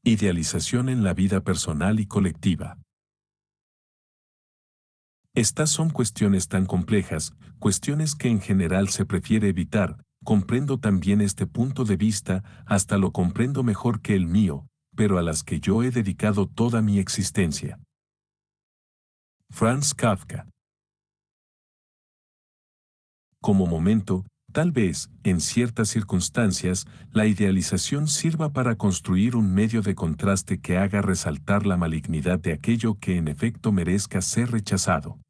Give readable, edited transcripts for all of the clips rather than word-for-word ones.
Idealización en la vida personal y colectiva. Estas son cuestiones tan complejas, cuestiones que en general se prefiere evitar. Comprendo también este punto de vista, hasta lo comprendo mejor que el mío, pero a las que yo he dedicado toda mi existencia. Franz Kafka. Como momento, tal vez, en ciertas circunstancias, la idealización sirva para construir un medio de contraste que haga resaltar la malignidad de aquello que en efecto merezca ser rechazado.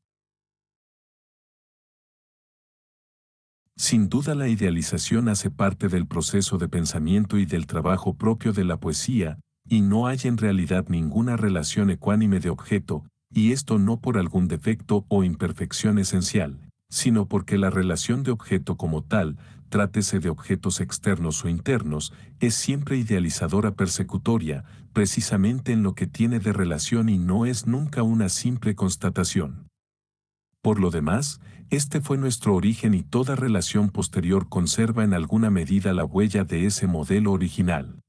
Sin duda la idealización hace parte del proceso de pensamiento y del trabajo propio de la poesía, y no hay en realidad ninguna relación ecuánime de objeto, y esto no por algún defecto o imperfección esencial, sino porque la relación de objeto como tal, trátese de objetos externos o internos, es siempre idealizadora persecutoria, precisamente en lo que tiene de relación y no es nunca una simple constatación. Por lo demás, este fue nuestro origen y toda relación posterior conserva en alguna medida la huella de ese modelo original.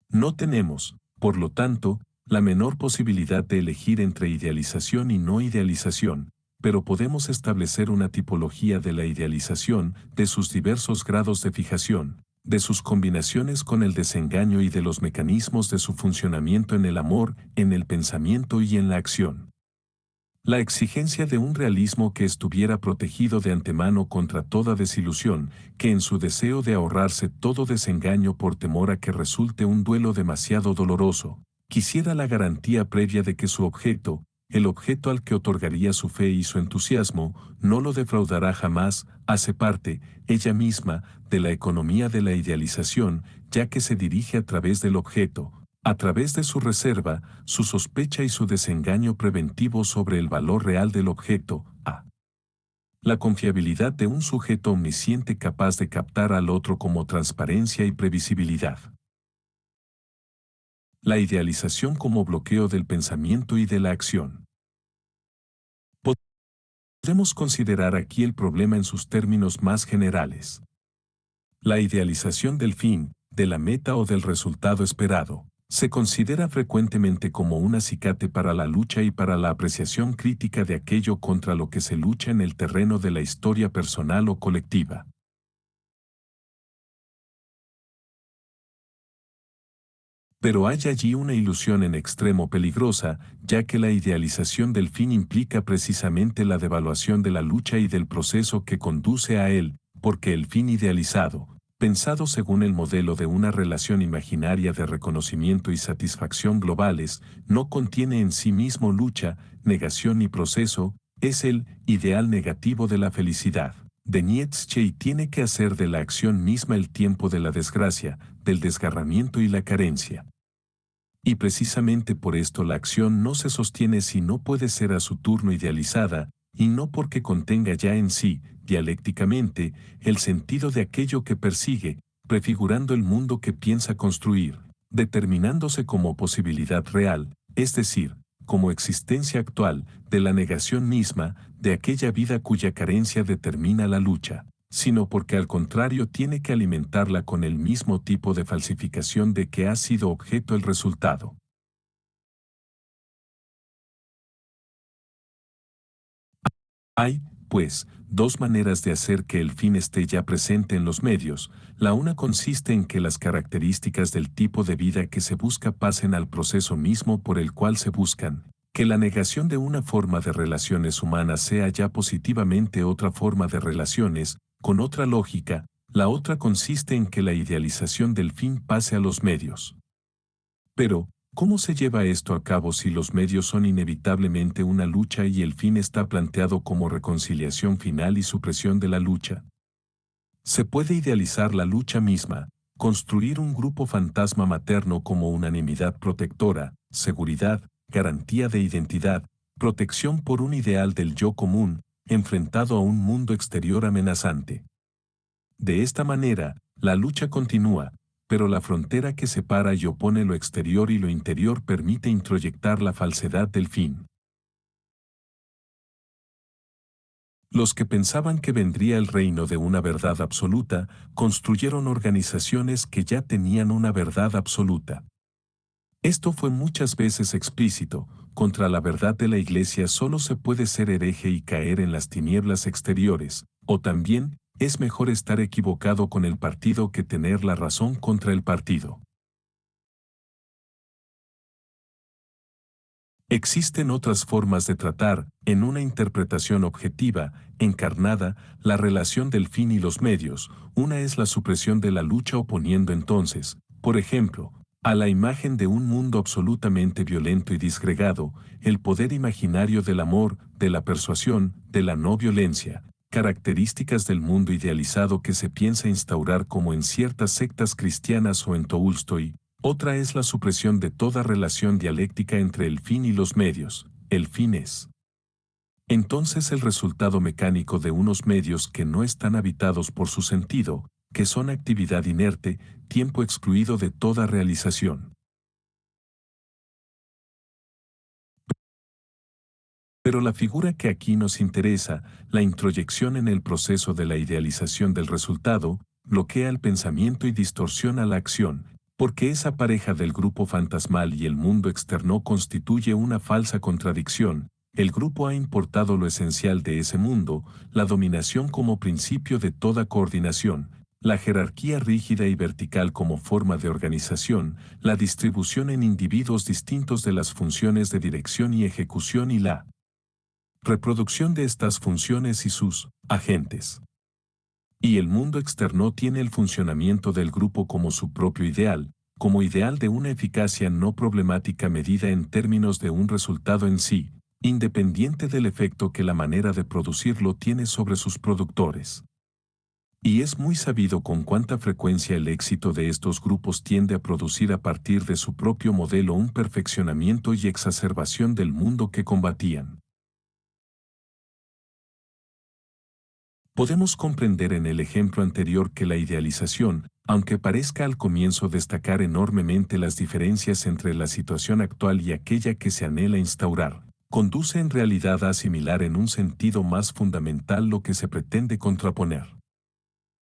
No tenemos, por lo tanto, la menor posibilidad de elegir entre idealización y no idealización, pero podemos establecer una tipología de la idealización, de sus diversos grados de fijación, de sus combinaciones con el desengaño y de los mecanismos de su funcionamiento en el amor, en el pensamiento y en la acción. La exigencia de un realismo que estuviera protegido de antemano contra toda desilusión, que en su deseo de ahorrarse todo desengaño por temor a que resulte un duelo demasiado doloroso, quisiera la garantía previa de que su objeto, el objeto al que otorgaría su fe y su entusiasmo, no lo defraudará jamás, hace parte, ella misma, de la economía de la idealización, ya que se dirige a través del objeto, a través de su reserva, su sospecha y su desengaño preventivo sobre el valor real del objeto, a la confiabilidad de un sujeto omnisciente capaz de captar al otro como transparencia y previsibilidad. La idealización como bloqueo del pensamiento y de la acción. Podemos considerar aquí el problema en sus términos más generales. La idealización del fin, de la meta o del resultado esperado, se considera frecuentemente como un acicate para la lucha y para la apreciación crítica de aquello contra lo que se lucha en el terreno de la historia personal o colectiva. Pero hay allí una ilusión en extremo peligrosa, ya que la idealización del fin implica precisamente la devaluación de la lucha y del proceso que conduce a él, porque el fin idealizado, pensado según el modelo de una relación imaginaria de reconocimiento y satisfacción globales, no contiene en sí mismo lucha, negación ni proceso, es el ideal negativo de la felicidad de Nietzsche y tiene que hacer de la acción misma el tiempo de la desgracia, del desgarramiento y la carencia. Y precisamente por esto la acción no se sostiene si no puede ser a su turno idealizada, y no porque contenga ya en sí, dialécticamente, el sentido de aquello que persigue, prefigurando el mundo que piensa construir, determinándose como posibilidad real, es decir, como existencia actual, de la negación misma, de aquella vida cuya carencia determina la lucha, sino porque al contrario tiene que alimentarla con el mismo tipo de falsificación de que ha sido objeto el resultado. Hay, pues, dos maneras de hacer que el fin esté ya presente en los medios. La una consiste en que las características del tipo de vida que se busca pasen al proceso mismo por el cual se buscan, que la negación de una forma de relaciones humanas sea ya positivamente otra forma de relaciones, con otra lógica. La otra consiste en que la idealización del fin pase a los medios. Pero, ¿cómo se lleva esto a cabo si los medios son inevitablemente una lucha y el fin está planteado como reconciliación final y supresión de la lucha? Se puede idealizar la lucha misma, construir un grupo fantasma materno como unanimidad protectora, seguridad, garantía de identidad, protección por un ideal del yo común, enfrentado a un mundo exterior amenazante. De esta manera, la lucha continúa, pero la frontera que separa y opone lo exterior y lo interior permite introyectar la falsedad del fin. Los que pensaban que vendría el reino de una verdad absoluta, construyeron organizaciones que ya tenían una verdad absoluta. Esto fue muchas veces explícito: contra la verdad de la Iglesia solo se puede ser hereje y caer en las tinieblas exteriores, o también, es mejor estar equivocado con el partido que tener la razón contra el partido. Existen otras formas de tratar, en una interpretación objetiva, encarnada, la relación del fin y los medios. Una es la supresión de la lucha, oponiendo entonces, por ejemplo, a la imagen de un mundo absolutamente violento y disgregado, el poder imaginario del amor, de la persuasión, de la no violencia, características del mundo idealizado que se piensa instaurar como en ciertas sectas cristianas o en Tolstoy. Otra es la supresión de toda relación dialéctica entre el fin y los medios. El fin es entonces el resultado mecánico de unos medios que no están habitados por su sentido, que son actividad inerte, tiempo excluido de toda realización. Pero la figura que aquí nos interesa, la introyección en el proceso de la idealización del resultado, bloquea el pensamiento y distorsiona la acción, porque esa pareja del grupo fantasmal y el mundo externo constituye una falsa contradicción. El grupo ha importado lo esencial de ese mundo, la dominación como principio de toda coordinación, la jerarquía rígida y vertical como forma de organización, la distribución en individuos distintos de las funciones de dirección y ejecución y la reproducción de estas funciones y sus agentes. Y el mundo externo tiene el funcionamiento del grupo como su propio ideal, como ideal de una eficacia no problemática medida en términos de un resultado en sí, independiente del efecto que la manera de producirlo tiene sobre sus productores. Y es muy sabido con cuánta frecuencia el éxito de estos grupos tiende a producir a partir de su propio modelo un perfeccionamiento y exacerbación del mundo que combatían. Podemos comprender en el ejemplo anterior que la idealización, aunque parezca al comienzo destacar enormemente las diferencias entre la situación actual y aquella que se anhela instaurar, conduce en realidad a asimilar en un sentido más fundamental lo que se pretende contraponer.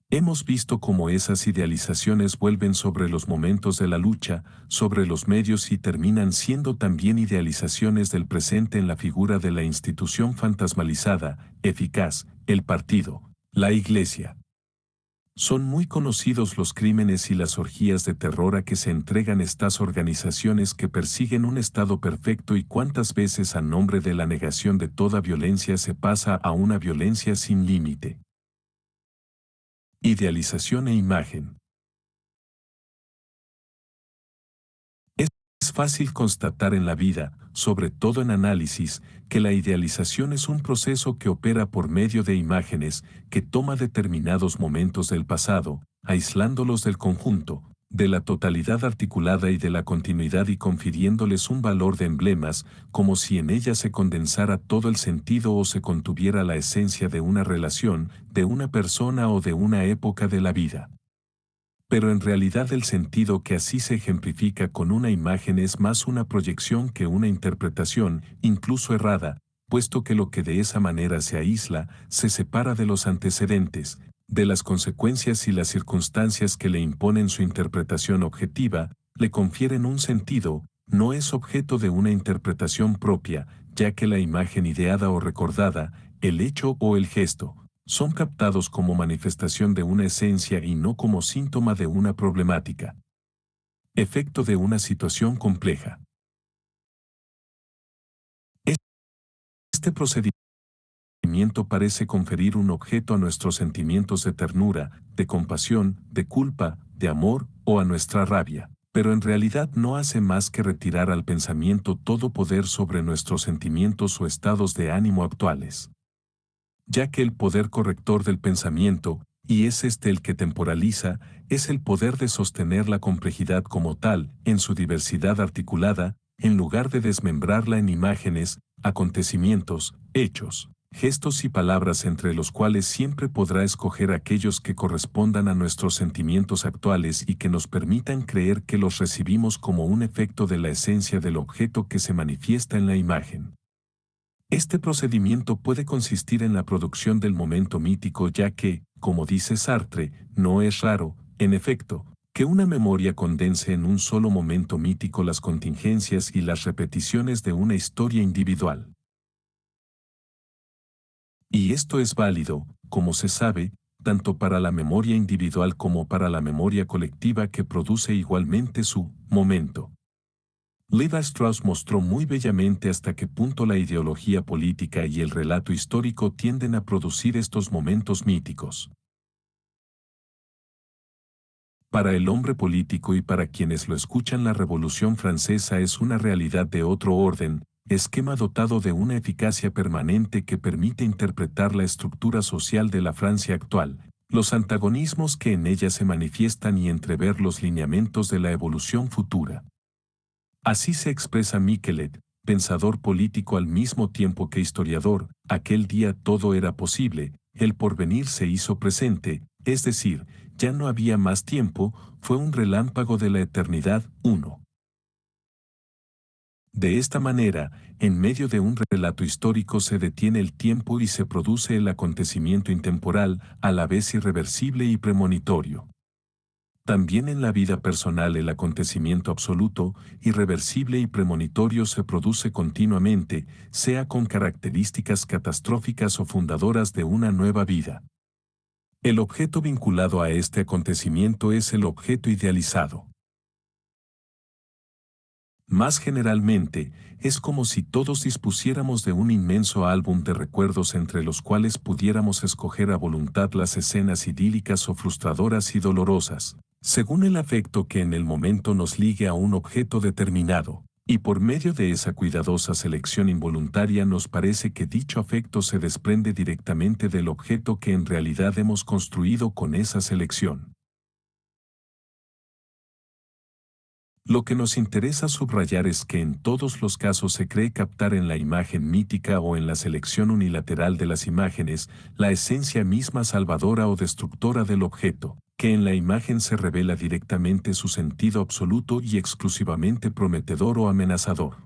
Hemos visto cómo esas idealizaciones vuelven sobre los momentos de la lucha, sobre los medios y terminan siendo también idealizaciones del presente en la figura de la institución fantasmalizada, eficaz, el partido, la iglesia. Son muy conocidos los crímenes y las orgías de terror a que se entregan estas organizaciones que persiguen un estado perfecto y cuántas veces a nombre de la negación de toda violencia se pasa a una violencia sin límite. Idealización e imagen. Es fácil constatar en la vida, sobre todo en análisis, que la idealización es un proceso que opera por medio de imágenes, que toma determinados momentos del pasado, aislándolos del conjunto, de la totalidad articulada y de la continuidad y confiriéndoles un valor de emblemas, como si en ella se condensara todo el sentido o se contuviera la esencia de una relación, de una persona o de una época de la vida. Pero en realidad el sentido que así se ejemplifica con una imagen es más una proyección que una interpretación, incluso errada, puesto que lo que de esa manera se aísla, se separa de los antecedentes, de las consecuencias y las circunstancias que le imponen su interpretación objetiva, le confieren un sentido, no es objeto de una interpretación propia, ya que la imagen ideada o recordada, el hecho o el gesto, son captados como manifestación de una esencia y no como síntoma de una problemática. Efecto de una situación compleja. Este procedimiento parece conferir un objeto a nuestros sentimientos de ternura, de compasión, de culpa, de amor o a nuestra rabia, pero en realidad no hace más que retirar al pensamiento todo poder sobre nuestros sentimientos o estados de ánimo actuales. Ya que el poder corrector del pensamiento, y es este el que temporaliza, es el poder de sostener la complejidad como tal, en su diversidad articulada, en lugar de desmembrarla en imágenes, acontecimientos, hechos, gestos y palabras entre los cuales siempre podrá escoger aquellos que correspondan a nuestros sentimientos actuales y que nos permitan creer que los recibimos como un efecto de la esencia del objeto que se manifiesta en la imagen. Este procedimiento puede consistir en la producción del momento mítico ya que, como dice Sartre, no es raro, en efecto, que una memoria condense en un solo momento mítico las contingencias y las repeticiones de una historia individual. Y esto es válido, como se sabe, tanto para la memoria individual como para la memoria colectiva que produce igualmente su momento. Levi Strauss mostró muy bellamente hasta qué punto la ideología política y el relato histórico tienden a producir estos momentos míticos. Para el hombre político y para quienes lo escuchan, la Revolución Francesa es una realidad de otro orden, esquema dotado de una eficacia permanente que permite interpretar la estructura social de la Francia actual, los antagonismos que en ella se manifiestan y entrever los lineamientos de la evolución futura. Así se expresa Michelet, pensador político al mismo tiempo que historiador: aquel día todo era posible, el porvenir se hizo presente, es decir, ya no había más tiempo, fue un relámpago de la eternidad. 1. De esta manera, en medio de un relato histórico se detiene el tiempo y se produce el acontecimiento intemporal, a la vez irreversible y premonitorio. También en la vida personal el acontecimiento absoluto, irreversible y premonitorio se produce continuamente, sea con características catastróficas o fundadoras de una nueva vida. El objeto vinculado a este acontecimiento es el objeto idealizado. Más generalmente, es como si todos dispusiéramos de un inmenso álbum de recuerdos entre los cuales pudiéramos escoger a voluntad las escenas idílicas o frustradoras y dolorosas, según el afecto que en el momento nos ligue a un objeto determinado, y por medio de esa cuidadosa selección involuntaria nos parece que dicho afecto se desprende directamente del objeto que en realidad hemos construido con esa selección. Lo que nos interesa subrayar es que en todos los casos se cree captar en la imagen mítica o en la selección unilateral de las imágenes la esencia misma salvadora o destructora del objeto, que en la imagen se revela directamente su sentido absoluto y exclusivamente prometedor o amenazador.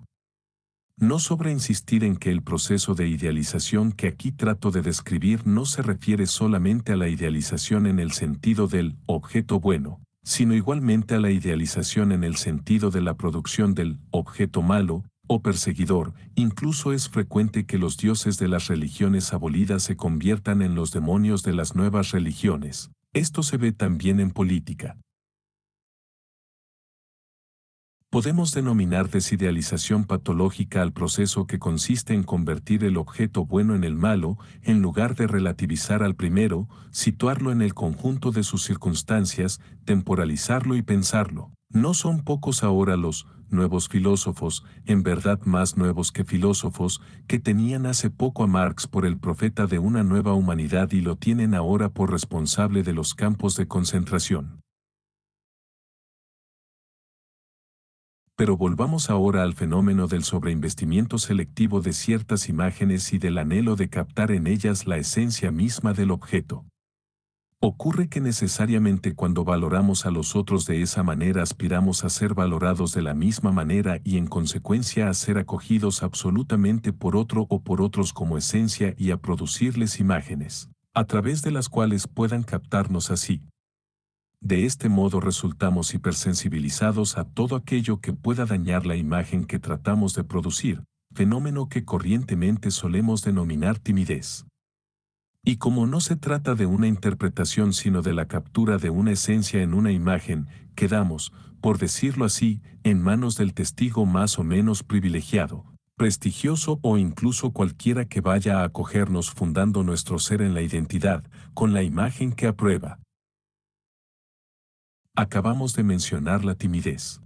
No sobra insistir en que el proceso de idealización que aquí trato de describir no se refiere solamente a la idealización en el sentido del objeto bueno, sino igualmente a la idealización en el sentido de la producción del objeto malo o perseguidor. Incluso es frecuente que los dioses de las religiones abolidas se conviertan en los demonios de las nuevas religiones. Esto se ve también en política. Podemos denominar desidealización patológica al proceso que consiste en convertir el objeto bueno en el malo, en lugar de relativizar al primero, situarlo en el conjunto de sus circunstancias, temporalizarlo y pensarlo. No son pocos ahora los nuevos filósofos, en verdad más nuevos que filósofos, que tenían hace poco a Marx por el profeta de una nueva humanidad y lo tienen ahora por responsable de los campos de concentración. Pero volvamos ahora al fenómeno del sobreinvestimiento selectivo de ciertas imágenes y del anhelo de captar en ellas la esencia misma del objeto. Ocurre que necesariamente cuando valoramos a los otros de esa manera aspiramos a ser valorados de la misma manera y en consecuencia a ser acogidos absolutamente por otro o por otros como esencia y a producirles imágenes, a través de las cuales puedan captarnos así. De este modo resultamos hipersensibilizados a todo aquello que pueda dañar la imagen que tratamos de producir, fenómeno que corrientemente solemos denominar timidez. Y como no se trata de una interpretación sino de la captura de una esencia en una imagen, quedamos, por decirlo así, en manos del testigo más o menos privilegiado, prestigioso o incluso cualquiera que vaya a acogernos fundando nuestro ser en la identidad, con la imagen que aprueba. Acabamos de mencionar la timidez.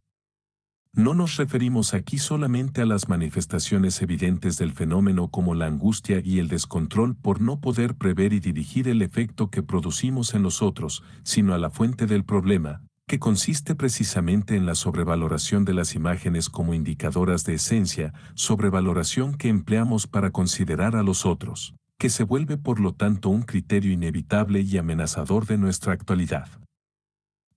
No nos referimos aquí solamente a las manifestaciones evidentes del fenómeno como la angustia y el descontrol por no poder prever y dirigir el efecto que producimos en los otros, sino a la fuente del problema, que consiste precisamente en la sobrevaloración de las imágenes como indicadoras de esencia, sobrevaloración que empleamos para considerar a los otros, que se vuelve por lo tanto un criterio inevitable y amenazador de nuestra actualidad.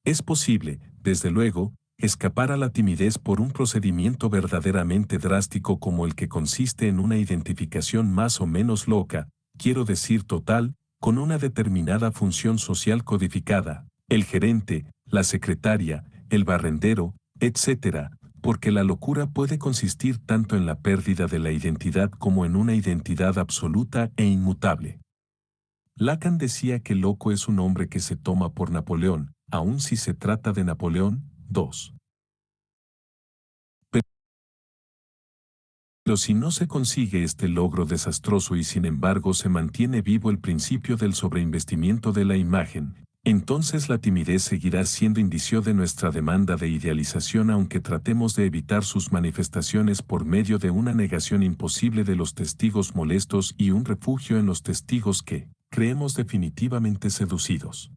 Es posible, desde luego, escapar a la timidez por un procedimiento verdaderamente drástico como el que consiste en una identificación más o menos loca, quiero decir total, con una determinada función social codificada, el gerente, la secretaria, el barrendero, etc., porque la locura puede consistir tanto en la pérdida de la identidad como en una identidad absoluta e inmutable. Lacan decía que loco es un hombre que se toma por Napoleón, aun si se trata de Napoleón II. Pero si no se consigue este logro desastroso y sin embargo se mantiene vivo el principio del sobreinvestimiento de la imagen, entonces la timidez seguirá siendo indicio de nuestra demanda de idealización aunque tratemos de evitar sus manifestaciones por medio de una negación imposible de los testigos molestos y un refugio en los testigos que, creemos definitivamente seducidos.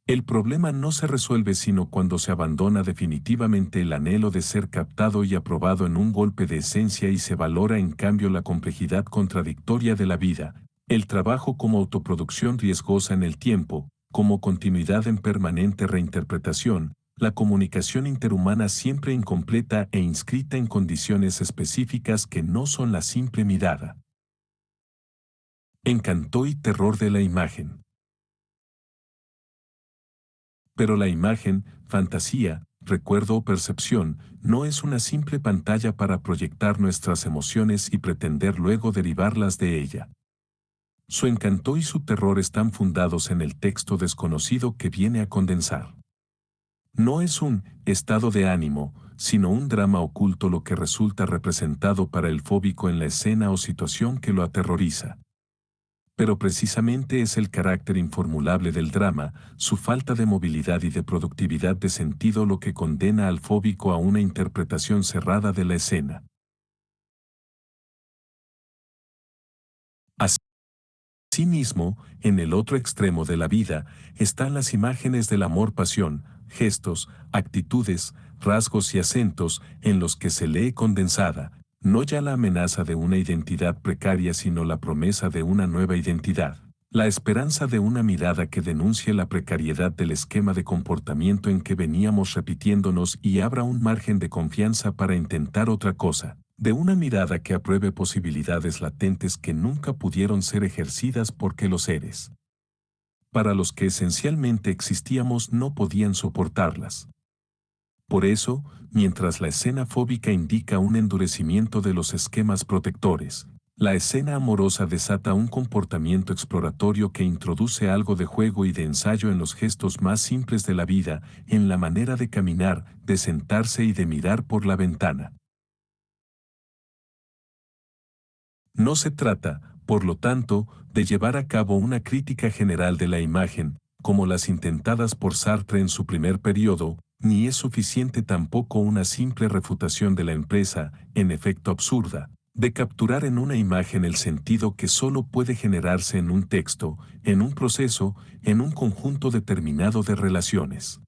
El problema no se resuelve sino cuando se abandona definitivamente el anhelo de ser captado y aprobado en un golpe de esencia y se valora en cambio la complejidad contradictoria de la vida, el trabajo como autoproducción riesgosa en el tiempo, como continuidad en permanente reinterpretación, la comunicación interhumana siempre incompleta e inscrita en condiciones específicas que no son la simple mirada. Encanto y terror de la imagen. Pero la imagen, fantasía, recuerdo o percepción, no es una simple pantalla para proyectar nuestras emociones y pretender luego derivarlas de ella. Su encanto y su terror están fundados en el texto desconocido que viene a condensar. No es un estado de ánimo, sino un drama oculto lo que resulta representado para el fóbico en la escena o situación que lo aterroriza. Pero precisamente es el carácter informulable del drama, su falta de movilidad y de productividad de sentido lo que condena al fóbico a una interpretación cerrada de la escena. Asimismo, en el otro extremo de la vida, están las imágenes del amor-pasión, gestos, actitudes, rasgos y acentos en los que se lee condensada, no ya la amenaza de una identidad precaria sino la promesa de una nueva identidad, la esperanza de una mirada que denuncie la precariedad del esquema de comportamiento en que veníamos repitiéndonos y abra un margen de confianza para intentar otra cosa, de una mirada que apruebe posibilidades latentes que nunca pudieron ser ejercidas porque los seres para los que esencialmente existíamos no podían soportarlas. Por eso, mientras la escena fóbica indica un endurecimiento de los esquemas protectores, la escena amorosa desata un comportamiento exploratorio que introduce algo de juego y de ensayo en los gestos más simples de la vida, en la manera de caminar, de sentarse y de mirar por la ventana. No se trata, por lo tanto, de llevar a cabo una crítica general de la imagen, como las intentadas por Sartre en su primer periodo, ni es suficiente tampoco una simple refutación de la empresa, en efecto absurda, de capturar en una imagen el sentido que solo puede generarse en un texto, en un proceso, en un conjunto determinado de relaciones.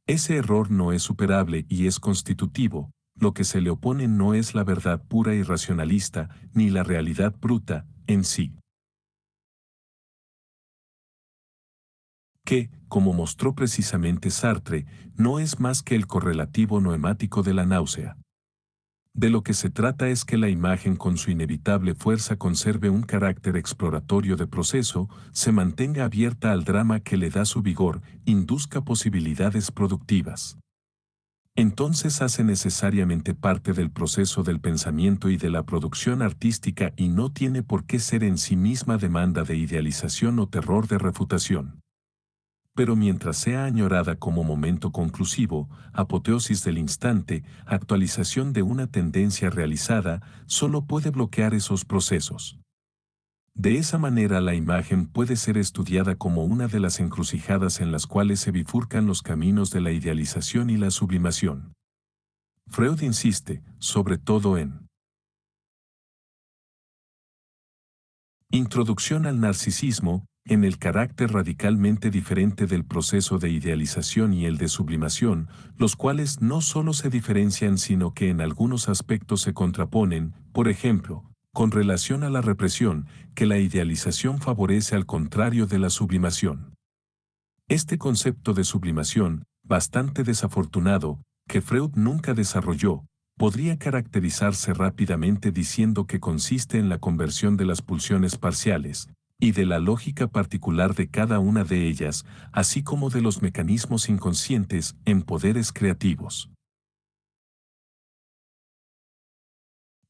Ese error no es superable y es constitutivo. Lo que se le opone no es la verdad pura y racionalista, ni la realidad bruta, en sí. Que, como mostró precisamente Sartre, no es más que el correlativo noemático de la náusea. De lo que se trata es que la imagen con su inevitable fuerza conserve un carácter exploratorio de proceso, se mantenga abierta al drama que le da su vigor, induzca posibilidades productivas. Entonces hace necesariamente parte del proceso del pensamiento y de la producción artística y no tiene por qué ser en sí misma demanda de idealización o terror de refutación. Pero mientras sea añorada como momento conclusivo, apoteosis del instante, actualización de una tendencia realizada, solo puede bloquear esos procesos. De esa manera la imagen puede ser estudiada como una de las encrucijadas en las cuales se bifurcan los caminos de la idealización y la sublimación. Freud insiste, sobre todo en Introducción al narcisismo, en el carácter radicalmente diferente del proceso de idealización y el de sublimación, los cuales no solo se diferencian sino que en algunos aspectos se contraponen, por ejemplo, con relación a la represión, que la idealización favorece al contrario de la sublimación. Este concepto de sublimación, bastante desafortunado, que Freud nunca desarrolló, podría caracterizarse rápidamente diciendo que consiste en la conversión de las pulsiones parciales, y de la lógica particular de cada una de ellas, así como de los mecanismos inconscientes, en poderes creativos.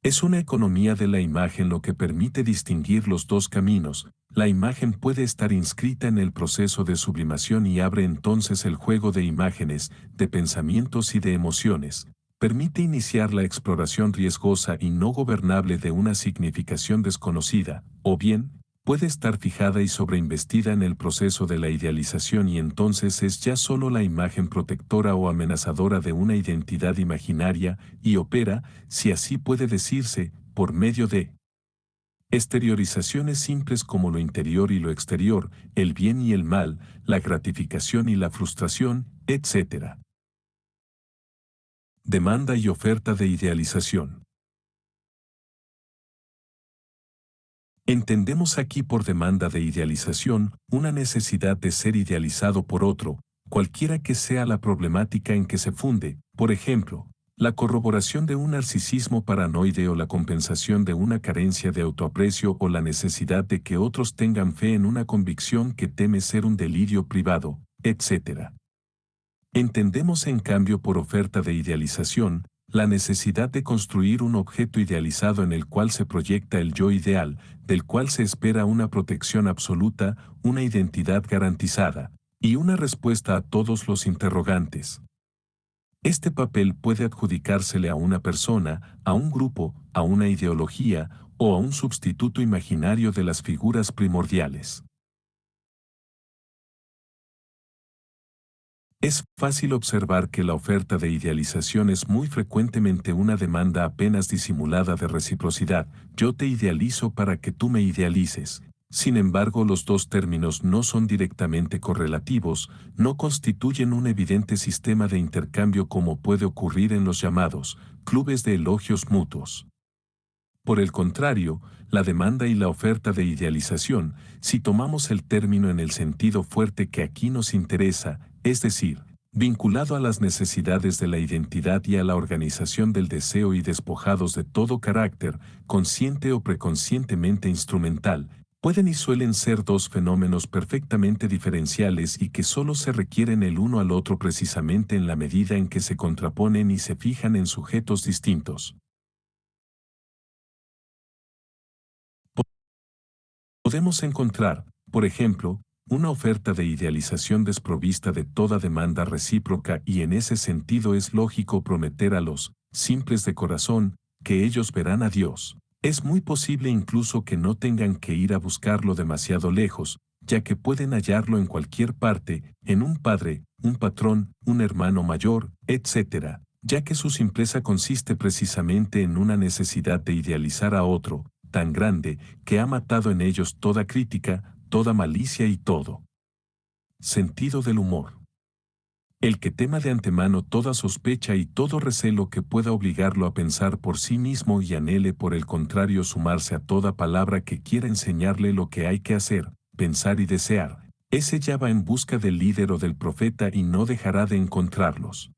Es una economía de la imagen lo que permite distinguir los dos caminos. La imagen puede estar inscrita en el proceso de sublimación y abre entonces el juego de imágenes, de pensamientos y de emociones. Permite iniciar la exploración riesgosa y no gobernable de una significación desconocida, o bien, puede estar fijada y sobreinvestida en el proceso de la idealización y entonces es ya solo la imagen protectora o amenazadora de una identidad imaginaria y opera, si así puede decirse, por medio de exteriorizaciones simples como lo interior y lo exterior, el bien y el mal, la gratificación y la frustración, etc. Demanda y oferta de idealización. Entendemos aquí por demanda de idealización una necesidad de ser idealizado por otro, cualquiera que sea la problemática en que se funde, por ejemplo, la corroboración de un narcisismo paranoide o la compensación de una carencia de autoaprecio o la necesidad de que otros tengan fe en una convicción que teme ser un delirio privado, etc. Entendemos en cambio por oferta de idealización, la necesidad de construir un objeto idealizado en el cual se proyecta el yo ideal, del cual se espera una protección absoluta, una identidad garantizada, y una respuesta a todos los interrogantes. Este papel puede adjudicársele a una persona, a un grupo, a una ideología, o a un sustituto imaginario de las figuras primordiales. Es fácil observar que la oferta de idealización es muy frecuentemente una demanda apenas disimulada de reciprocidad. Yo te idealizo para que tú me idealices. Sin embargo, los dos términos no son directamente correlativos, no constituyen un evidente sistema de intercambio como puede ocurrir en los llamados clubes de elogios mutuos. Por el contrario, la demanda y la oferta de idealización, si tomamos el término en el sentido fuerte que aquí nos interesa, es decir, vinculado a las necesidades de la identidad y a la organización del deseo y despojados de todo carácter, consciente o preconscientemente instrumental, pueden y suelen ser dos fenómenos perfectamente diferenciales y que solo se requieren el uno al otro precisamente en la medida en que se contraponen y se fijan en sujetos distintos. Podemos encontrar, por ejemplo, una oferta de idealización desprovista de toda demanda recíproca y en ese sentido es lógico prometer a los simples de corazón que ellos verán a Dios. Es muy posible incluso que no tengan que ir a buscarlo demasiado lejos, ya que pueden hallarlo en cualquier parte, en un padre, un patrón, un hermano mayor, etc., ya que su simpleza consiste precisamente en una necesidad de idealizar a otro, tan grande, que ha matado en ellos toda crítica, toda malicia y todo sentido del humor. El que tema de antemano toda sospecha y todo recelo que pueda obligarlo a pensar por sí mismo y anhele por el contrario sumarse a toda palabra que quiera enseñarle lo que hay que hacer, pensar y desear, ese ya va en busca del líder o del profeta y no dejará de encontrarlos.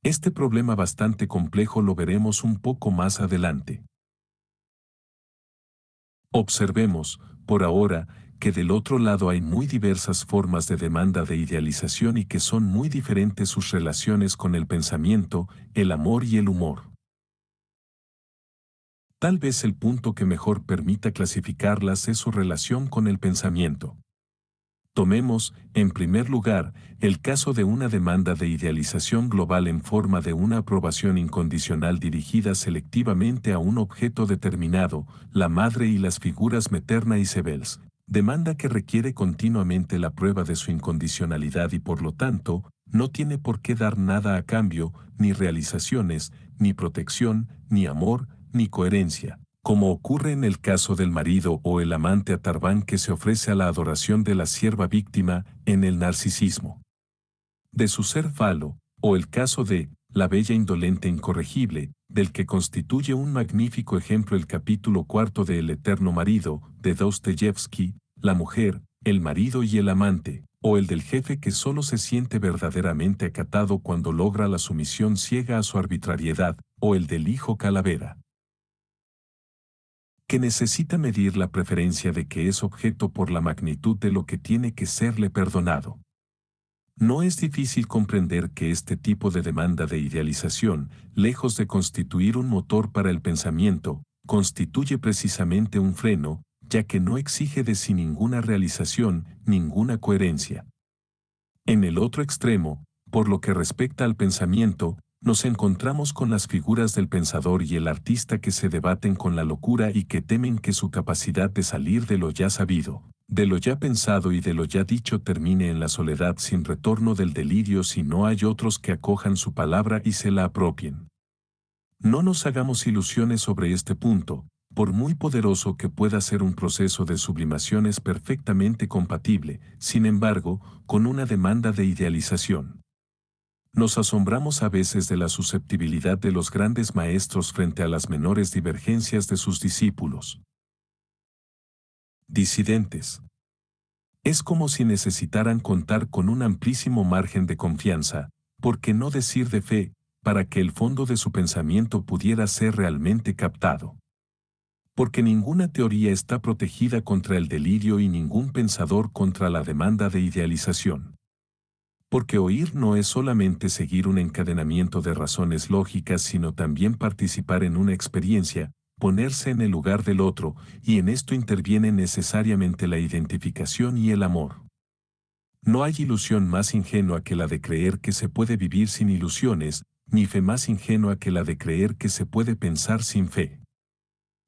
Este problema bastante complejo lo veremos un poco más adelante. Observemos, por ahora, que del otro lado hay muy diversas formas de demanda de idealización y que son muy diferentes sus relaciones con el pensamiento, el amor y el humor. Tal vez el punto que mejor permita clasificarlas es su relación con el pensamiento. Tomemos, en primer lugar, el caso de una demanda de idealización global en forma de una aprobación incondicional dirigida selectivamente a un objeto determinado, la madre y las figuras materna y sebels. Demanda que requiere continuamente la prueba de su incondicionalidad y por lo tanto, no tiene por qué dar nada a cambio, ni realizaciones, ni protección, ni amor, ni coherencia, como ocurre en el caso del marido o el amante atarbán que se ofrece a la adoración de la sierva víctima en el narcisismo de su ser falo, o el caso de la bella indolente incorregible, del que constituye un magnífico ejemplo el capítulo cuarto de El eterno marido, de Dostoyevsky, la mujer, el marido y el amante, o el del jefe que solo se siente verdaderamente acatado cuando logra la sumisión ciega a su arbitrariedad, o el del hijo calavera, que necesita medir la preferencia de que es objeto por la magnitud de lo que tiene que serle perdonado. No es difícil comprender que este tipo de demanda de idealización, lejos de constituir un motor para el pensamiento, constituye precisamente un freno, ya que no exige de sí ninguna realización, ninguna coherencia. En el otro extremo, por lo que respecta al pensamiento, nos encontramos con las figuras del pensador y el artista que se debaten con la locura y que temen que su capacidad de salir de lo ya sabido, de lo ya pensado y de lo ya dicho termine en la soledad sin retorno del delirio si no hay otros que acojan su palabra y se la apropien. No nos hagamos ilusiones sobre este punto, por muy poderoso que pueda ser un proceso de sublimación es perfectamente compatible, sin embargo, con una demanda de idealización. Nos asombramos a veces de la susceptibilidad de los grandes maestros frente a las menores divergencias de sus discípulos. Disidentes. Es como si necesitaran contar con un amplísimo margen de confianza, por qué no decir de fe, para que el fondo de su pensamiento pudiera ser realmente captado. Porque ninguna teoría está protegida contra el delirio y ningún pensador contra la demanda de idealización. Porque oír no es solamente seguir un encadenamiento de razones lógicas, sino también participar en una experiencia, ponerse en el lugar del otro, y en esto interviene necesariamente la identificación y el amor. No hay ilusión más ingenua que la de creer que se puede vivir sin ilusiones, ni fe más ingenua que la de creer que se puede pensar sin fe.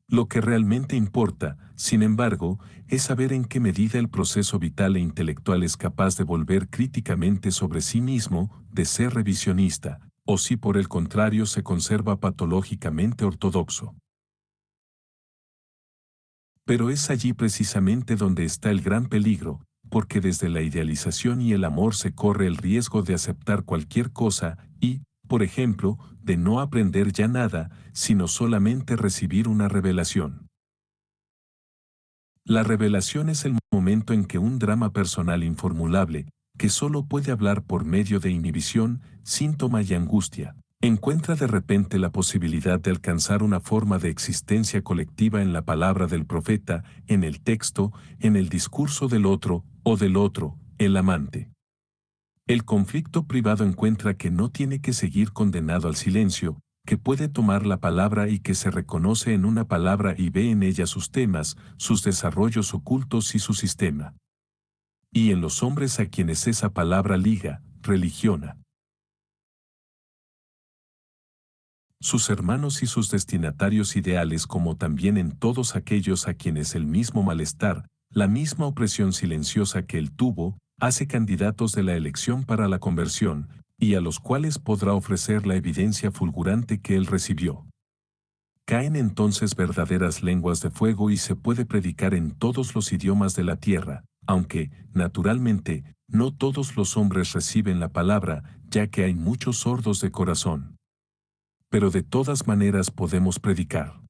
Lo que realmente importa, sin embargo, es saber en qué medida el proceso vital e intelectual es capaz de volver críticamente sobre sí mismo, de ser revisionista, o si por el contrario se conserva patológicamente ortodoxo. Pero es allí precisamente donde está el gran peligro, porque desde la idealización y el amor se corre el riesgo de aceptar cualquier cosa y, por ejemplo, de no aprender ya nada, sino solamente recibir una revelación. La revelación es el momento en que un drama personal informulable, que solo puede hablar por medio de inhibición, síntoma y angustia, encuentra de repente la posibilidad de alcanzar una forma de existencia colectiva en la palabra del profeta, en el texto, en el discurso del otro, o del otro, el amante. El conflicto privado encuentra que no tiene que seguir condenado al silencio, que puede tomar la palabra y que se reconoce en una palabra y ve en ella sus temas, sus desarrollos ocultos y su sistema. Y en los hombres a quienes esa palabra liga, religiona. Sus hermanos y sus destinatarios ideales como también en todos aquellos a quienes el mismo malestar, la misma opresión silenciosa que él tuvo, hace candidatos de la elección para la conversión, y a los cuales podrá ofrecer la evidencia fulgurante que él recibió. Caen entonces verdaderas lenguas de fuego y se puede predicar en todos los idiomas de la tierra, aunque, naturalmente, no todos los hombres reciben la palabra, ya que hay muchos sordos de corazón. Pero de todas maneras podemos predicar.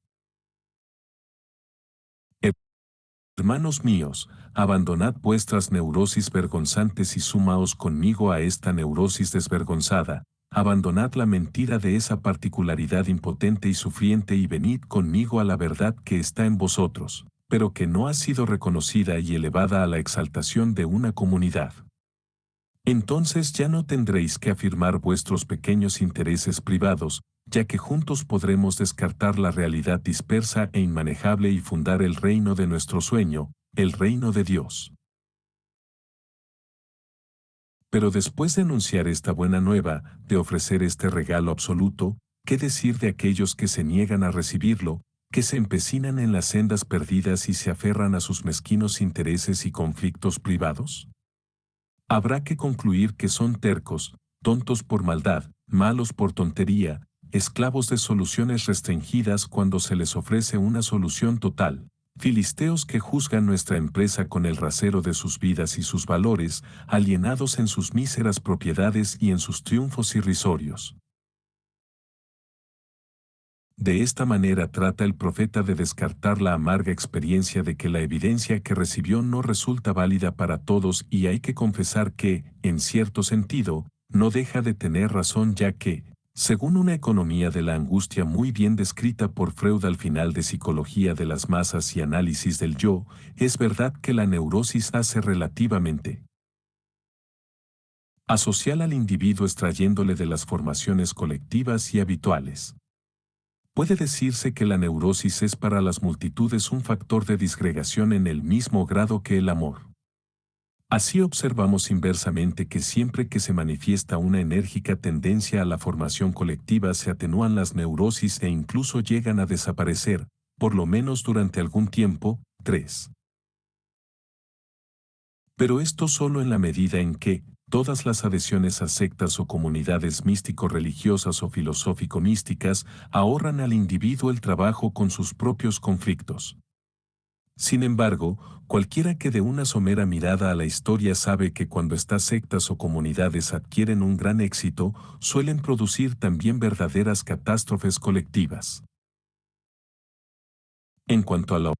Hermanos míos, abandonad vuestras neurosis vergonzantes y sumaos conmigo a esta neurosis desvergonzada, abandonad la mentira de esa particularidad impotente y sufriente y venid conmigo a la verdad que está en vosotros, pero que no ha sido reconocida y elevada a la exaltación de una comunidad. Entonces ya no tendréis que afirmar vuestros pequeños intereses privados, ya que juntos podremos descartar la realidad dispersa e inmanejable y fundar el reino de nuestro sueño, el reino de Dios. Pero después de anunciar esta buena nueva, de ofrecer este regalo absoluto, ¿qué decir de aquellos que se niegan a recibirlo, que se empecinan en las sendas perdidas y se aferran a sus mezquinos intereses y conflictos privados? Habrá que concluir que son tercos, tontos por maldad, malos por tontería, esclavos de soluciones restringidas cuando se les ofrece una solución total, filisteos que juzgan nuestra empresa con el rasero de sus vidas y sus valores, alienados en sus míseras propiedades y en sus triunfos irrisorios. De esta manera trata el profeta de descartar la amarga experiencia de que la evidencia que recibió no resulta válida para todos y hay que confesar que, en cierto sentido, no deja de tener razón ya que, según una economía de la angustia muy bien descrita por Freud al final de Psicología de las Masas y Análisis del Yo, es verdad que la neurosis hace relativamente asocial al individuo extrayéndole de las formaciones colectivas y habituales. Puede decirse que la neurosis es para las multitudes un factor de disgregación en el mismo grado que el amor. Así observamos inversamente que siempre que se manifiesta una enérgica tendencia a la formación colectiva se atenúan las neurosis e incluso llegan a desaparecer, por lo menos durante algún tiempo. 3. Pero esto solo en la medida en que, todas las adhesiones a sectas o comunidades místico-religiosas o filosófico-místicas ahorran al individuo el trabajo con sus propios conflictos. Sin embargo, cualquiera que dé una somera mirada a la historia sabe que cuando estas sectas o comunidades adquieren un gran éxito, suelen producir también verdaderas catástrofes colectivas. En cuanto a la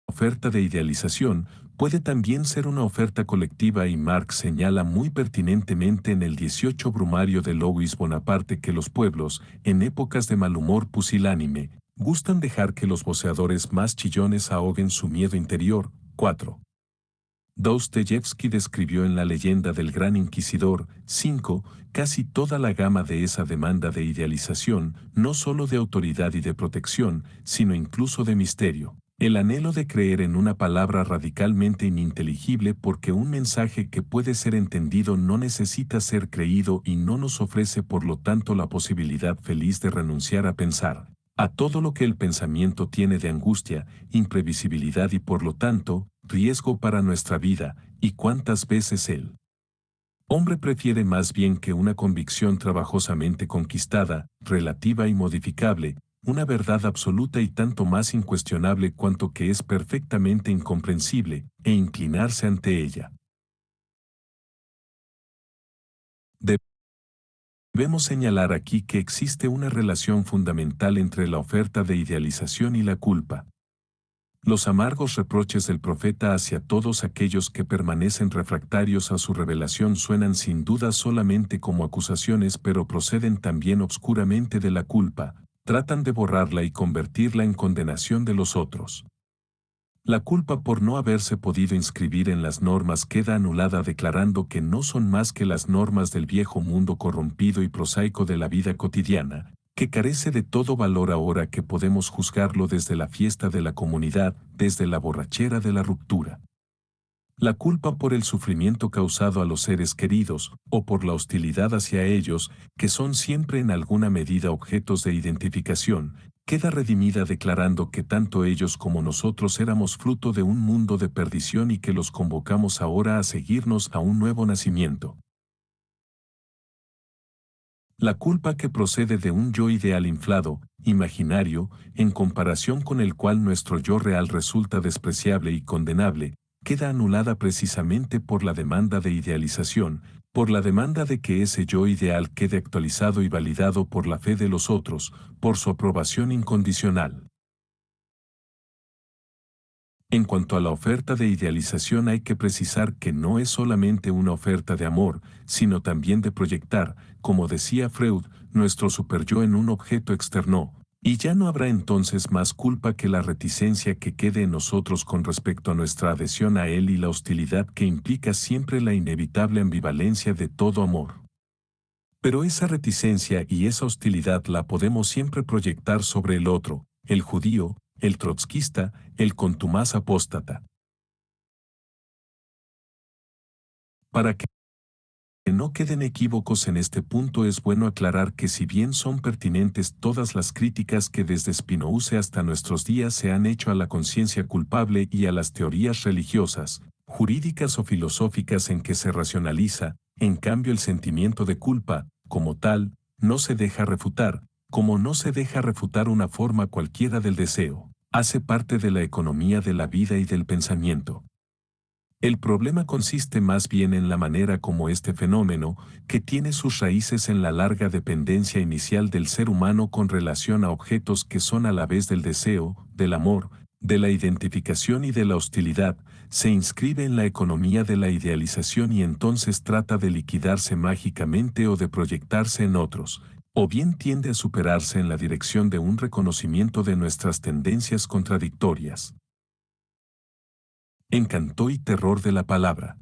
oferta de idealización, puede también ser una oferta colectiva y Marx señala muy pertinentemente en el 18 Brumario de Louis Bonaparte que los pueblos, en épocas de mal humor pusilánime, gustan dejar que los voceadores más chillones ahoguen su miedo interior. 4. Dostoyevsky describió en La leyenda del Gran Inquisidor. 5. Casi toda la gama de esa demanda de idealización, no solo de autoridad y de protección, sino incluso de misterio. El anhelo de creer en una palabra radicalmente ininteligible porque un mensaje que puede ser entendido no necesita ser creído y no nos ofrece por lo tanto la posibilidad feliz de renunciar a pensar, a todo lo que el pensamiento tiene de angustia, imprevisibilidad y por lo tanto, riesgo para nuestra vida, y cuántas veces el hombre prefiere más bien que una convicción trabajosamente conquistada, relativa y modificable, una verdad absoluta y tanto más incuestionable cuanto que es perfectamente incomprensible, e inclinarse ante ella. Debemos señalar aquí que existe una relación fundamental entre la oferta de idealización y la culpa. Los amargos reproches del profeta hacia todos aquellos que permanecen refractarios a su revelación suenan sin duda solamente como acusaciones pero proceden también obscuramente de la culpa, tratan de borrarla y convertirla en condenación de los otros. La culpa por no haberse podido inscribir en las normas queda anulada declarando que no son más que las normas del viejo mundo corrompido y prosaico de la vida cotidiana, que carece de todo valor ahora que podemos juzgarlo desde la fiesta de la comunidad, desde la borrachera de la ruptura. La culpa por el sufrimiento causado a los seres queridos, o por la hostilidad hacia ellos, que son siempre en alguna medida objetos de identificación, queda redimida declarando que tanto ellos como nosotros éramos fruto de un mundo de perdición y que los convocamos ahora a seguirnos a un nuevo nacimiento. La culpa que procede de un yo ideal inflado, imaginario, en comparación con el cual nuestro yo real resulta despreciable y condenable, queda anulada precisamente por la demanda de idealización, por la demanda de que ese yo ideal quede actualizado y validado por la fe de los otros, por su aprobación incondicional. En cuanto a la oferta de idealización hay que precisar que no es solamente una oferta de amor, sino también de proyectar, como decía Freud, nuestro superyo en un objeto externo, y ya no habrá entonces más culpa que la reticencia que quede en nosotros con respecto a nuestra adhesión a él y la hostilidad que implica siempre la inevitable ambivalencia de todo amor. Pero esa reticencia y esa hostilidad la podemos siempre proyectar sobre el otro, el judío, el trotskista, el contumaz apóstata. Para que no queden equívocos en este punto es bueno aclarar que si bien son pertinentes todas las críticas que desde Spinoza hasta nuestros días se han hecho a la conciencia culpable y a las teorías religiosas, jurídicas o filosóficas en que se racionaliza, en cambio el sentimiento de culpa, como tal, no se deja refutar, como no se deja refutar una forma cualquiera del deseo, hace parte de la economía de la vida y del pensamiento. El problema consiste más bien en la manera como este fenómeno, que tiene sus raíces en la larga dependencia inicial del ser humano con relación a objetos que son a la vez del deseo, del amor, de la identificación y de la hostilidad, se inscribe en la economía de la idealización y entonces trata de liquidarse mágicamente o de proyectarse en otros, o bien tiende a superarse en la dirección de un reconocimiento de nuestras tendencias contradictorias. Encanto y terror de la palabra.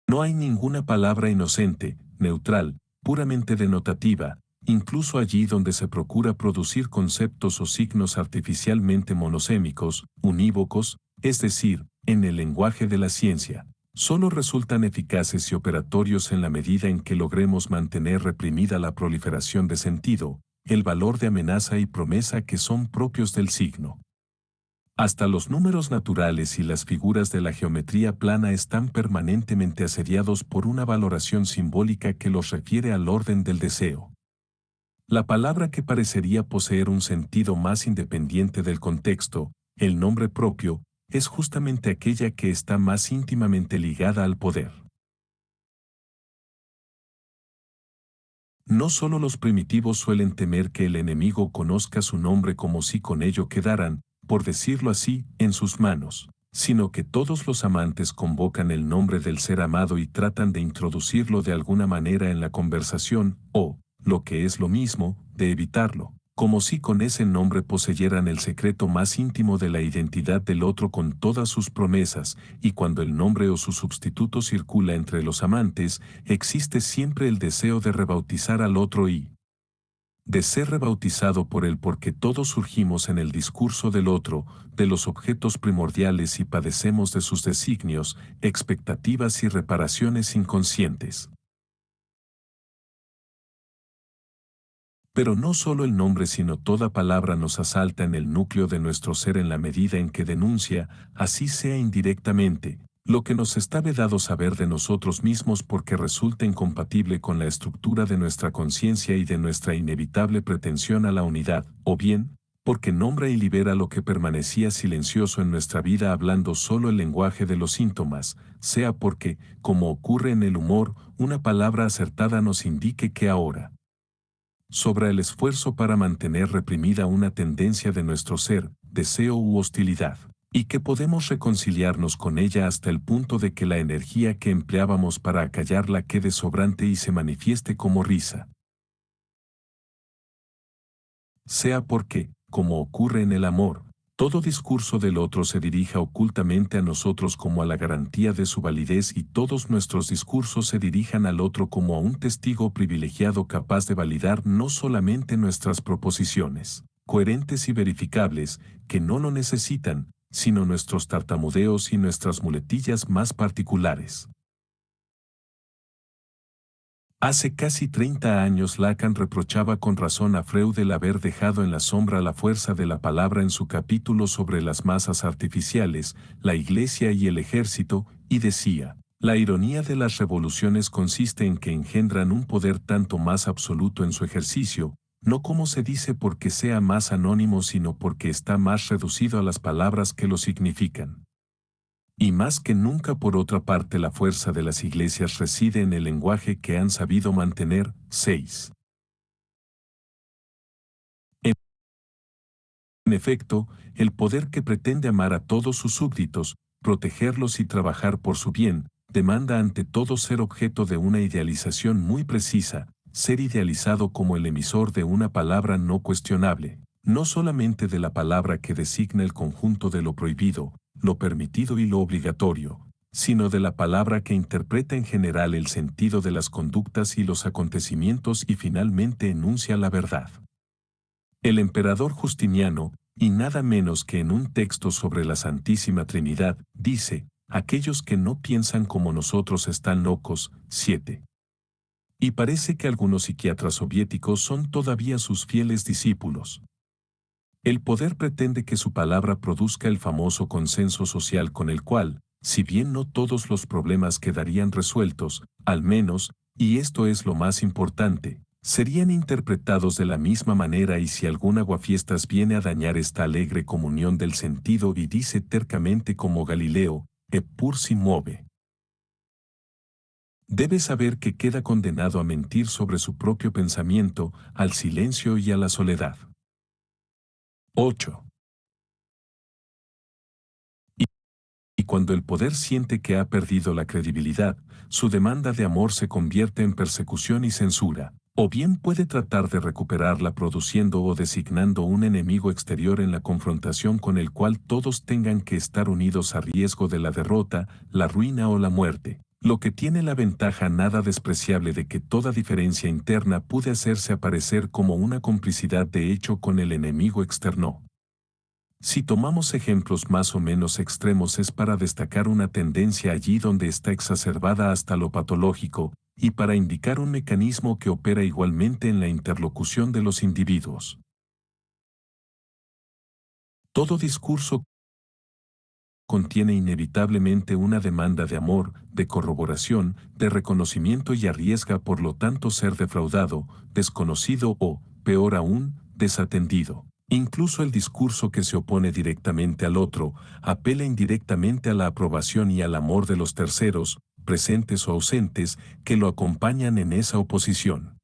No hay ninguna palabra inocente, neutral, puramente denotativa, incluso allí donde se procura producir conceptos o signos artificialmente monosémicos, unívocos, es decir, en el lenguaje de la ciencia. Solo resultan eficaces y operatorios en la medida en que logremos mantener reprimida la proliferación de sentido, el valor de amenaza y promesa que son propios del signo. Hasta los números naturales y las figuras de la geometría plana están permanentemente asediados por una valoración simbólica que los refiere al orden del deseo. La palabra que parecería poseer un sentido más independiente del contexto, el nombre propio, es justamente aquella que está más íntimamente ligada al poder. No solo los primitivos suelen temer que el enemigo conozca su nombre como si con ello quedaran, por decirlo así, en sus manos, sino que todos los amantes convocan el nombre del ser amado y tratan de introducirlo de alguna manera en la conversación, o, lo que es lo mismo, de evitarlo, como si con ese nombre poseyeran el secreto más íntimo de la identidad del otro con todas sus promesas, y cuando el nombre o su sustituto circula entre los amantes, existe siempre el deseo de rebautizar al otro y de ser rebautizado por él porque todos surgimos en el discurso del otro, de los objetos primordiales y padecemos de sus designios, expectativas y reparaciones inconscientes. Pero no solo el nombre sino toda palabra nos asalta en el núcleo de nuestro ser en la medida en que denuncia, así sea indirectamente, lo que nos está vedado saber de nosotros mismos porque resulta incompatible con la estructura de nuestra conciencia y de nuestra inevitable pretensión a la unidad, o bien, porque nombra y libera lo que permanecía silencioso en nuestra vida hablando solo el lenguaje de los síntomas, sea porque, como ocurre en el humor, una palabra acertada nos indique que ahora sobra el esfuerzo para mantener reprimida una tendencia de nuestro ser, deseo u hostilidad, y que podemos reconciliarnos con ella hasta el punto de que la energía que empleábamos para acallarla quede sobrante y se manifieste como risa. Sea porque, como ocurre en el amor, todo discurso del otro se dirija ocultamente a nosotros como a la garantía de su validez y todos nuestros discursos se dirijan al otro como a un testigo privilegiado capaz de validar no solamente nuestras proposiciones, coherentes y verificables, que no lo necesitan, sino nuestros tartamudeos y nuestras muletillas más particulares. Hace casi 30 años Lacan reprochaba con razón a Freud el haber dejado en la sombra la fuerza de la palabra en su capítulo sobre las masas artificiales, la iglesia y el ejército, y decía, la ironía de las revoluciones consiste en que engendran un poder tanto más absoluto en su ejercicio, no como se dice porque sea más anónimo sino porque está más reducido a las palabras que lo significan. Y más que nunca por otra parte la fuerza de las iglesias reside en el lenguaje que han sabido mantener. 6. En efecto, el poder que pretende amar a todos sus súbditos, protegerlos y trabajar por su bien, demanda ante todo ser objeto de una idealización muy precisa, ser idealizado como el emisor de una palabra no cuestionable, no solamente de la palabra que designa el conjunto de lo prohibido, lo permitido y lo obligatorio, sino de la palabra que interpreta en general el sentido de las conductas y los acontecimientos y finalmente enuncia la verdad. El emperador Justiniano, y nada menos que en un texto sobre la Santísima Trinidad, dice, aquellos que no piensan como nosotros están locos. 7. Y parece que algunos psiquiatras soviéticos son todavía sus fieles discípulos. El poder pretende que su palabra produzca el famoso consenso social con el cual, si bien no todos los problemas quedarían resueltos, al menos, y esto es lo más importante, serían interpretados de la misma manera, y si algún aguafiestas viene a dañar esta alegre comunión del sentido y dice tercamente como Galileo, «Eppur si muove», debe saber que queda condenado a mentir sobre su propio pensamiento, al silencio y a la soledad. 8. Y cuando el poder siente que ha perdido la credibilidad, su demanda de amor se convierte en persecución y censura, o bien puede tratar de recuperarla produciendo o designando un enemigo exterior en la confrontación con el cual todos tengan que estar unidos a riesgo de la derrota, la ruina o la muerte, lo que tiene la ventaja nada despreciable de que toda diferencia interna puede hacerse aparecer como una complicidad de hecho con el enemigo externo. Si tomamos ejemplos más o menos extremos es para destacar una tendencia allí donde está exacerbada hasta lo patológico, y para indicar un mecanismo que opera igualmente en la interlocución de los individuos. Todo discurso contiene inevitablemente una demanda de amor, de corroboración, de reconocimiento y arriesga por lo tanto ser defraudado, desconocido o, peor aún, desatendido. Incluso el discurso que se opone directamente al otro, apela indirectamente a la aprobación y al amor de los terceros, presentes o ausentes, que lo acompañan en esa oposición.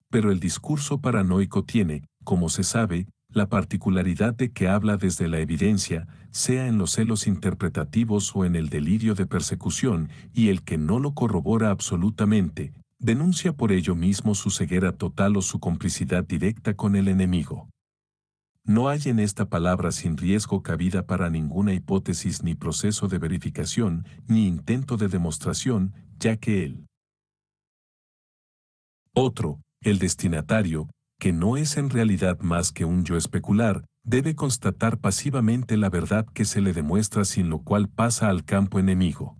Pero el discurso paranoico tiene, como se sabe, la particularidad de que habla desde la evidencia, sea en los celos interpretativos o en el delirio de persecución, y el que no lo corrobora absolutamente, denuncia por ello mismo su ceguera total o su complicidad directa con el enemigo. No hay en esta palabra sin riesgo cabida para ninguna hipótesis ni proceso de verificación, ni intento de demostración, ya que el otro, el destinatario, que no es en realidad más que un yo especular, debe constatar pasivamente la verdad que se le demuestra, sin lo cual pasa al campo enemigo.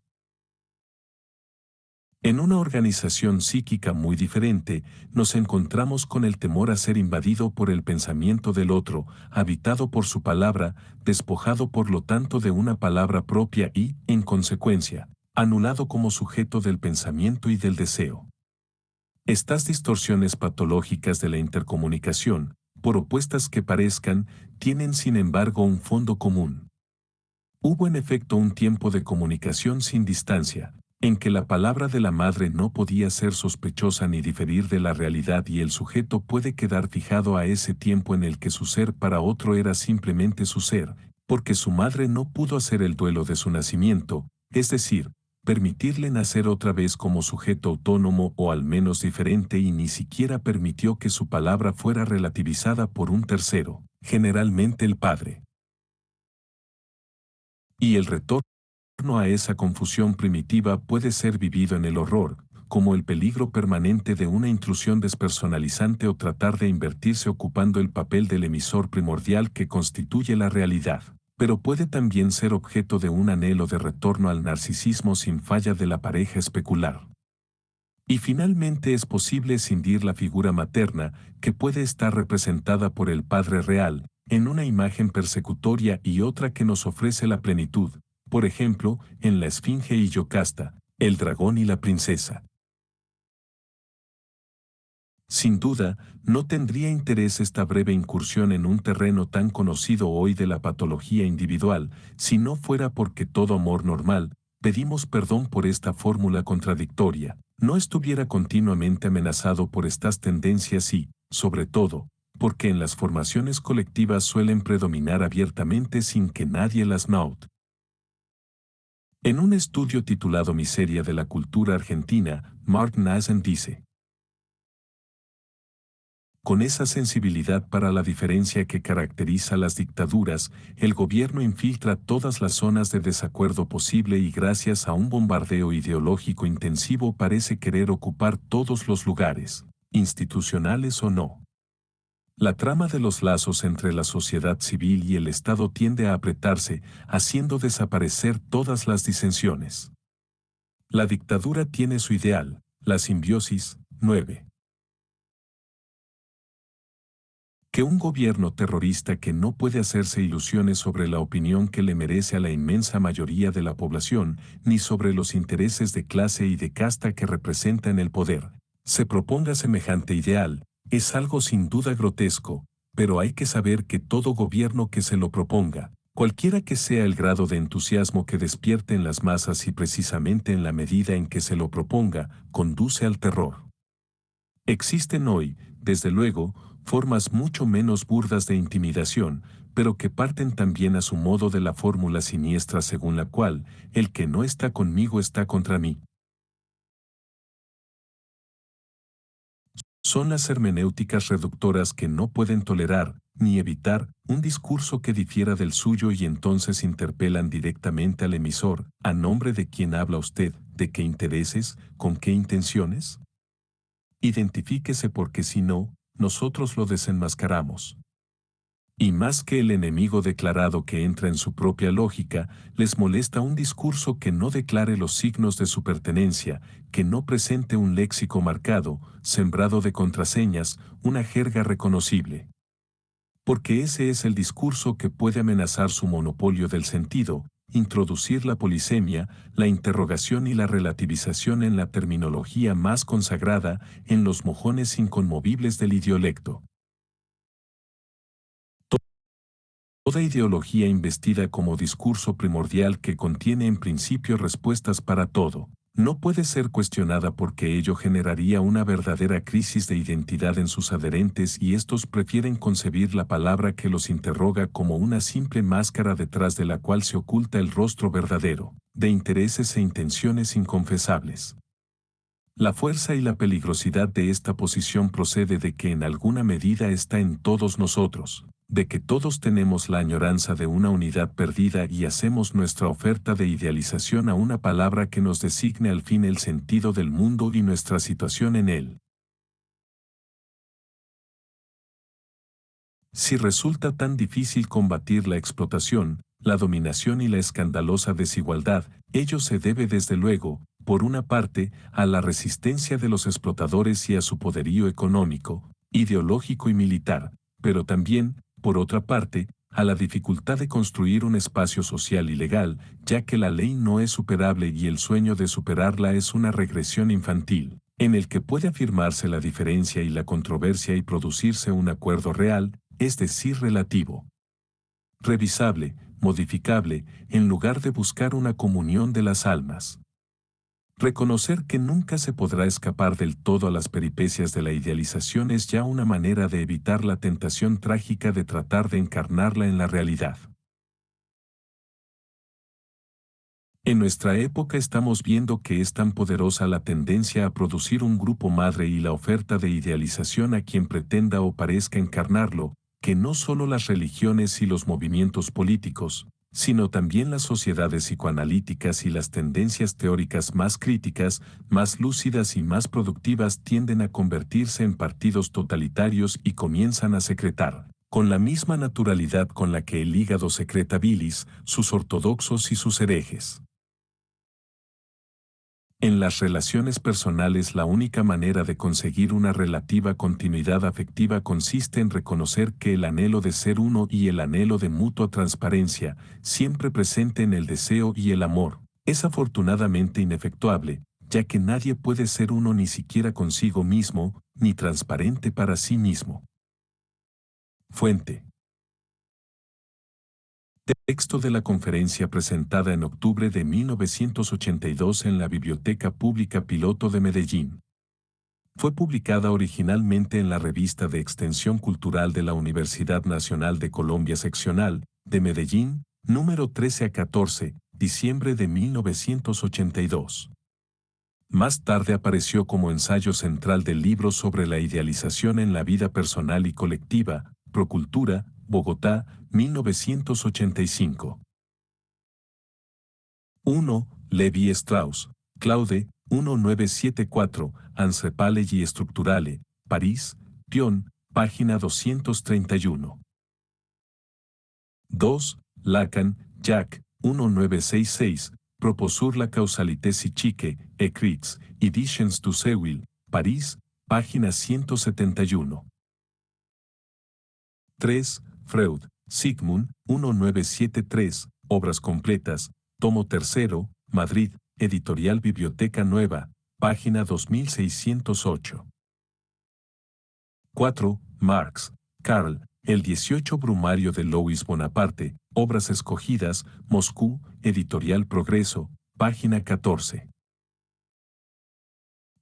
En una organización psíquica muy diferente, nos encontramos con el temor a ser invadido por el pensamiento del otro, habitado por su palabra, despojado por lo tanto de una palabra propia y, en consecuencia, anulado como sujeto del pensamiento y del deseo. Estas distorsiones patológicas de la intercomunicación, por opuestas que parezcan, tienen sin embargo un fondo común. Hubo en efecto un tiempo de comunicación sin distancia, en que la palabra de la madre no podía ser sospechosa ni diferir de la realidad, y el sujeto puede quedar fijado a ese tiempo en el que su ser para otro era simplemente su ser, porque su madre no pudo hacer el duelo de su nacimiento, es decir, permitirle nacer otra vez como sujeto autónomo o al menos diferente, y ni siquiera permitió que su palabra fuera relativizada por un tercero, generalmente el padre. Y el retorno a esa confusión primitiva puede ser vivido en el horror, como el peligro permanente de una intrusión despersonalizante o tratar de invertirse ocupando el papel del emisor primordial que constituye la realidad, pero puede también ser objeto de un anhelo de retorno al narcisismo sin falla de la pareja especular. Y finalmente es posible escindir la figura materna, que puede estar representada por el Padre real, en una imagen persecutoria y otra que nos ofrece la plenitud, por ejemplo, en la Esfinge y Yocasta, el dragón y la princesa. Sin duda, no tendría interés esta breve incursión en un terreno tan conocido hoy de la patología individual, si no fuera porque todo amor normal, pedimos perdón por esta fórmula contradictoria, no estuviera continuamente amenazado por estas tendencias y, sobre todo, porque en las formaciones colectivas suelen predominar abiertamente sin que nadie las note. En un estudio titulado Miseria de la cultura argentina, Mark Nazen dice: con esa sensibilidad para la diferencia que caracteriza las dictaduras, el gobierno infiltra todas las zonas de desacuerdo posible y gracias a un bombardeo ideológico intensivo parece querer ocupar todos los lugares, institucionales o no. La trama de los lazos entre la sociedad civil y el Estado tiende a apretarse, haciendo desaparecer todas las disensiones. La dictadura tiene su ideal, la simbiosis. 9. Que un gobierno terrorista que no puede hacerse ilusiones sobre la opinión que le merece a la inmensa mayoría de la población, ni sobre los intereses de clase y de casta que representa en el poder, Se proponga semejante ideal, es algo sin duda grotesco, pero hay que saber que todo gobierno que se lo proponga, cualquiera que sea el grado de entusiasmo que despierte en las masas y precisamente en la medida en que se lo proponga, conduce al terror. Existen hoy, desde luego, formas mucho menos burdas de intimidación, pero que parten también a su modo de la fórmula siniestra según la cual, el que no está conmigo está contra mí. Son las hermenéuticas reductoras que no pueden tolerar, ni evitar, un discurso que difiera del suyo y entonces interpelan directamente al emisor, ¿a nombre de quién habla usted? ¿De qué intereses? ¿Con qué intenciones? Identifíquese porque si no, nosotros lo desenmascaramos. Y más que el enemigo declarado que entra en su propia lógica, les molesta un discurso que no declare los signos de su pertenencia, que no presente un léxico marcado, sembrado de contraseñas, una jerga reconocible. Porque ese es el discurso que puede amenazar su monopolio del sentido, introducir la polisemia, la interrogación y la relativización en la terminología más consagrada, en los mojones inconmovibles del idiolecto. Toda ideología investida como discurso primordial que contiene en principio respuestas para todo, no puede ser cuestionada porque ello generaría una verdadera crisis de identidad en sus adherentes y estos prefieren concebir la palabra que los interroga como una simple máscara detrás de la cual se oculta el rostro verdadero, de intereses e intenciones inconfesables. La fuerza y la peligrosidad de esta posición procede de que en alguna medida está en todos nosotros, de que todos tenemos la añoranza de una unidad perdida y hacemos nuestra oferta de idealización a una palabra que nos designe al fin el sentido del mundo y nuestra situación en él. Si resulta tan difícil combatir la explotación, la dominación y la escandalosa desigualdad, ello se debe desde luego, por una parte, a la resistencia de los explotadores y a su poderío económico, ideológico y militar, pero también, por otra parte, a la dificultad de construir un espacio social y legal, ya que la ley no es superable y el sueño de superarla es una regresión infantil, en el que puede afirmarse la diferencia y la controversia y producirse un acuerdo real, es decir, relativo, revisable, modificable, en lugar de buscar una comunión de las almas. Reconocer que nunca se podrá escapar del todo a las peripecias de la idealización es ya una manera de evitar la tentación trágica de tratar de encarnarla en la realidad. En nuestra época estamos viendo que es tan poderosa la tendencia a producir un grupo madre y la oferta de idealización a quien pretenda o parezca encarnarlo, que no solo las religiones y los movimientos políticos, sino también las sociedades psicoanalíticas y las tendencias teóricas más críticas, más lúcidas y más productivas tienden a convertirse en partidos totalitarios y comienzan a secretar, con la misma naturalidad con la que el hígado secreta bilis, sus ortodoxos y sus herejes. En las relaciones personales la única manera de conseguir una relativa continuidad afectiva consiste en reconocer que el anhelo de ser uno y el anhelo de mutua transparencia, siempre presente en el deseo y el amor, es afortunadamente inefectuable, ya que nadie puede ser uno ni siquiera consigo mismo, ni transparente para sí mismo. Fuente. Texto de la conferencia presentada en octubre de 1982 en la Biblioteca Pública Piloto de Medellín. Fue publicada originalmente en la revista de Extensión Cultural de la Universidad Nacional de Colombia Seccional, de Medellín, número 13 a 14, diciembre de 1982. Más tarde apareció como ensayo central del libro sobre la idealización en la vida personal y colectiva, Procultura, Bogotá, 1985. 1. Levi Strauss, Claude, 1974, Anthropale y Structurale, París, Pion, página 231. 2. Lacan, Jacques, 1966, Proposur la causalité psychique, écrits, Editions du Seuil, París, página 171. 3. Freud, Sigmund, 1973, Obras completas, tomo tercero, Madrid, Editorial Biblioteca Nueva, página 2608. 4. Marx, Karl, el 18 Brumario de Louis Bonaparte, Obras Escogidas, Moscú, Editorial Progreso, página 14.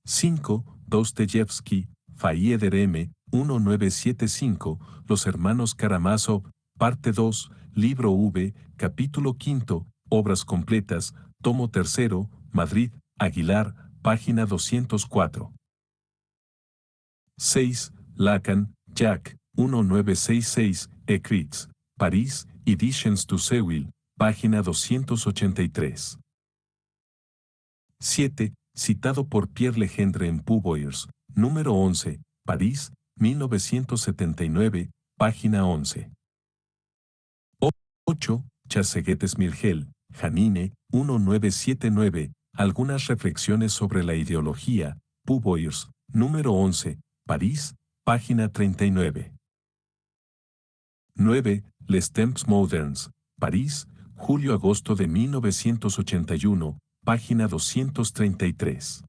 5. Dostoyevsky, Fyodor M. 1975, Los Hermanos Karamazov, parte 2, libro V, capítulo 5, Obras Completas, tomo 3, Madrid, Aguilar, página 204. 6. Lacan, Jacques, 1966, Écrits, París, Editions du Seuil, página 283. 7. Citado por Pierre Legendre en Pouvoirs, número 11, París, 1979, página 11. 8. Chasseguet Mirgel, Janine, 1979, Algunas reflexiones sobre la ideología, Pouvoirs, número 11, París, página 39. 9. Les Temps Moderns, París, julio-agosto de 1981, página 233.